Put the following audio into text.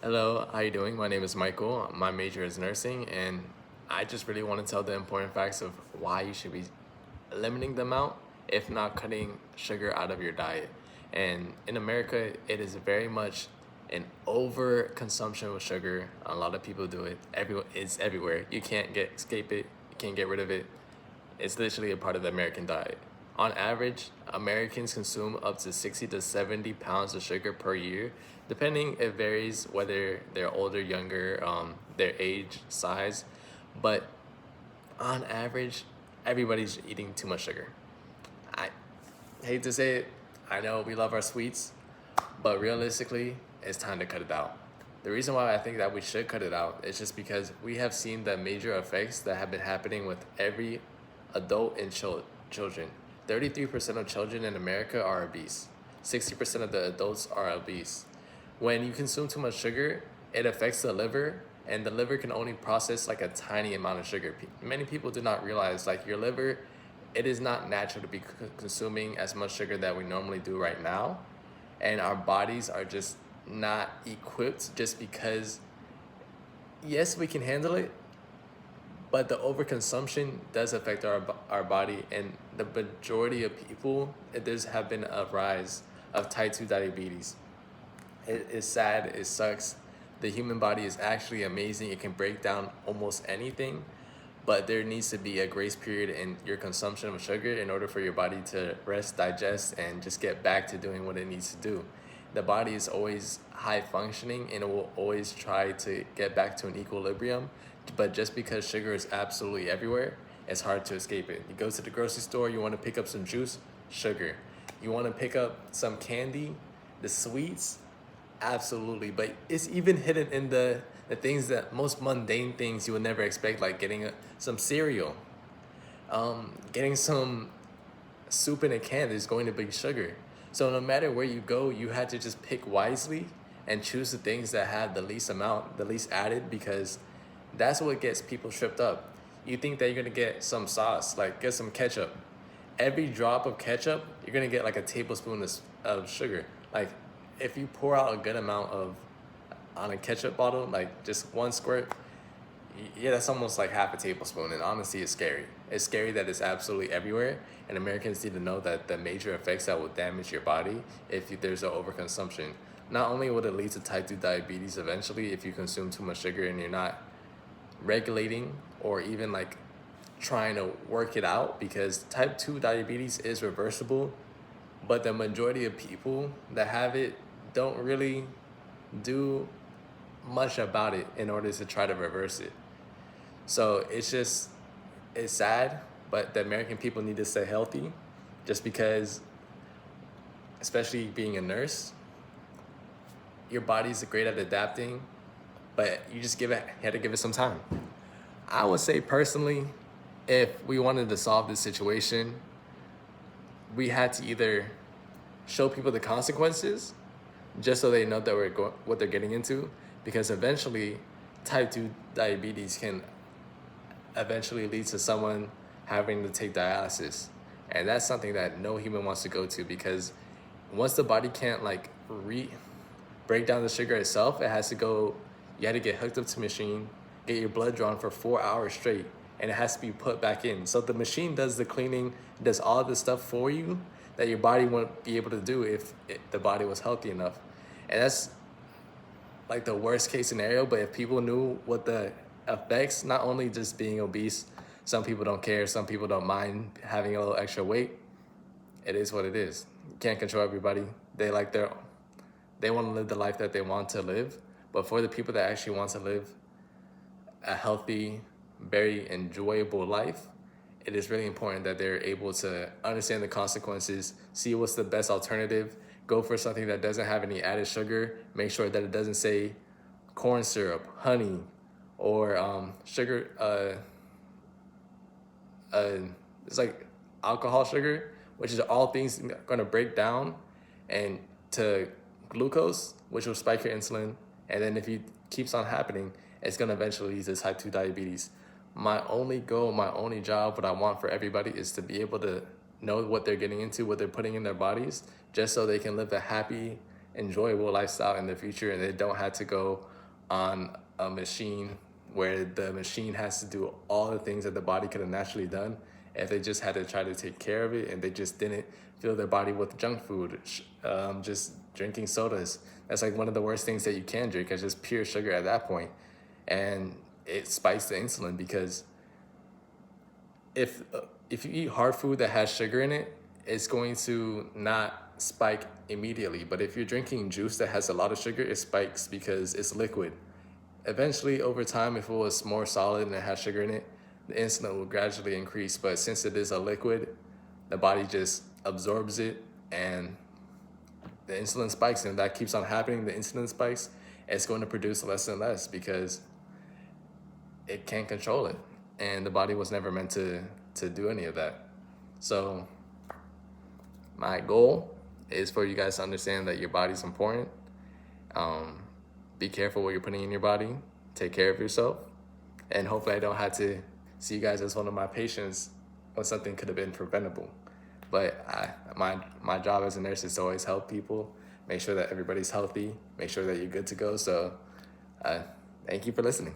Hello, how you doing? My name is Michael. My major is nursing, and I just really want to tell the important facts of why you should be limiting the amount, if not cutting sugar out of your diet. And in America, it is very much an over consumption of sugar. A lot of people do it. It's everywhere. You can't escape it. You can't get rid of it. It's literally a part of the American diet. On average, Americans consume up to 60 to 70 pounds of sugar per year, depending, it varies whether they're older, younger, their age, size, but on average, everybody's eating too much sugar. I hate to say it, I know we love our sweets, but realistically, it's time to cut it out. The reason why I think that we should cut it out is just because we have seen the major effects that have been happening with every adult and children. 33% of children in America are obese. 60% of the adults are obese. When you consume too much sugar, it affects the liver, and the liver can only process like a tiny amount of sugar. Many people do not realize like your liver, it is not natural to be consuming as much sugar that we normally do right now, and our bodies are just not equipped just because yes, we can handle it, but the overconsumption does affect our body, and the majority of people, there's have been a rise of type 2 diabetes. It is sad, it sucks. The human body is actually amazing. It can break down almost anything, but there needs to be a grace period in your consumption of sugar in order for your body to rest, digest, and just get back to doing what it needs to do. The body is always high functioning and it will always try to get back to an equilibrium, but just because sugar is absolutely everywhere, it's hard to escape it. You go to the grocery store, you want to pick up some juice, sugar. You want to pick up some candy, the sweets, absolutely. But it's even hidden in the things that most mundane things you would never expect, like getting some cereal, getting some soup in a can. There's going to be sugar. So no matter where you go, you had to just pick wisely and choose the things that have the least amount, the least added, because that's what gets people tripped up. You think that you're gonna get some sauce, like get some ketchup. Every drop of ketchup, you're gonna get like a tablespoon of sugar. Like if you pour out a good amount of on a ketchup bottle, like just one squirt, yeah, that's almost like half a tablespoon. And honestly, it's scary. It's scary that it's absolutely everywhere. And Americans need to know that the major effects that will damage your body if there's an overconsumption. Not only will it lead to type 2 diabetes eventually if you consume too much sugar and you're not regulating or even like trying to work it out, because type 2 diabetes is reversible, but the majority of people that have it don't really do much about it in order to try to reverse it. So it's sad, but the American people need to stay healthy just because, especially being a nurse, your body's great at adapting, but you just had to give it some time. I would say personally, if we wanted to solve this situation, we had to either show people the consequences just so they know that what they're getting into, because eventually type 2 diabetes can eventually lead to someone having to take dialysis, and that's something that no human wants to go to, because once the body can't like break down the sugar itself, it has to go, you had to get hooked up to a machine, get your blood drawn for 4 hours straight, and it has to be put back in. So the machine does the cleaning, does all the stuff for you that your body wouldn't be able to do if the body was healthy enough. And that's like the worst case scenario, but if people knew what the effects, not only just being obese, some people don't care, some people don't mind having a little extra weight, it is what it is. You can't control everybody. They want to live the life that they want to live, but for the people that actually want to live a healthy, very enjoyable life, it is really important that they're able to understand the consequences, see what's the best alternative, go for something that doesn't have any added sugar, make sure that it doesn't say corn syrup, honey, or sugar, it's like alcohol sugar, which is all things gonna break down and to glucose, which will spike your insulin. And then if it keeps on happening, it's gonna eventually lead to type 2 diabetes. My only goal, my only job, what I want for everybody is to be able to know what they're getting into, what they're putting in their bodies, just so they can live a happy, enjoyable lifestyle in the future, and they don't have to go on a machine where the machine has to do all the things that the body could have naturally done if they just had to try to take care of it and they just didn't fill their body with junk food, just drinking sodas. That's like one of the worst things that you can drink. It's just pure sugar at that point. And it spikes the insulin because if you eat hard food that has sugar in it, it's going to not spike immediately. But if you're drinking juice that has a lot of sugar, it spikes because it's liquid. Eventually, over time, if it was more solid and it has sugar in it, the insulin will gradually increase. But since it is a liquid, the body just absorbs it and the insulin spikes. And if that keeps on happening, the insulin spikes, it's going to produce less and less because it can't control it. And the body was never meant to do any of that. So my goal is for you guys to understand that your body's important. Be careful what you're putting in your body. Take care of yourself. And hopefully I don't have to see you guys as one of my patients when something could have been preventable. But my job as a nurse is to always help people, make sure that everybody's healthy, make sure that you're good to go. So thank you for listening.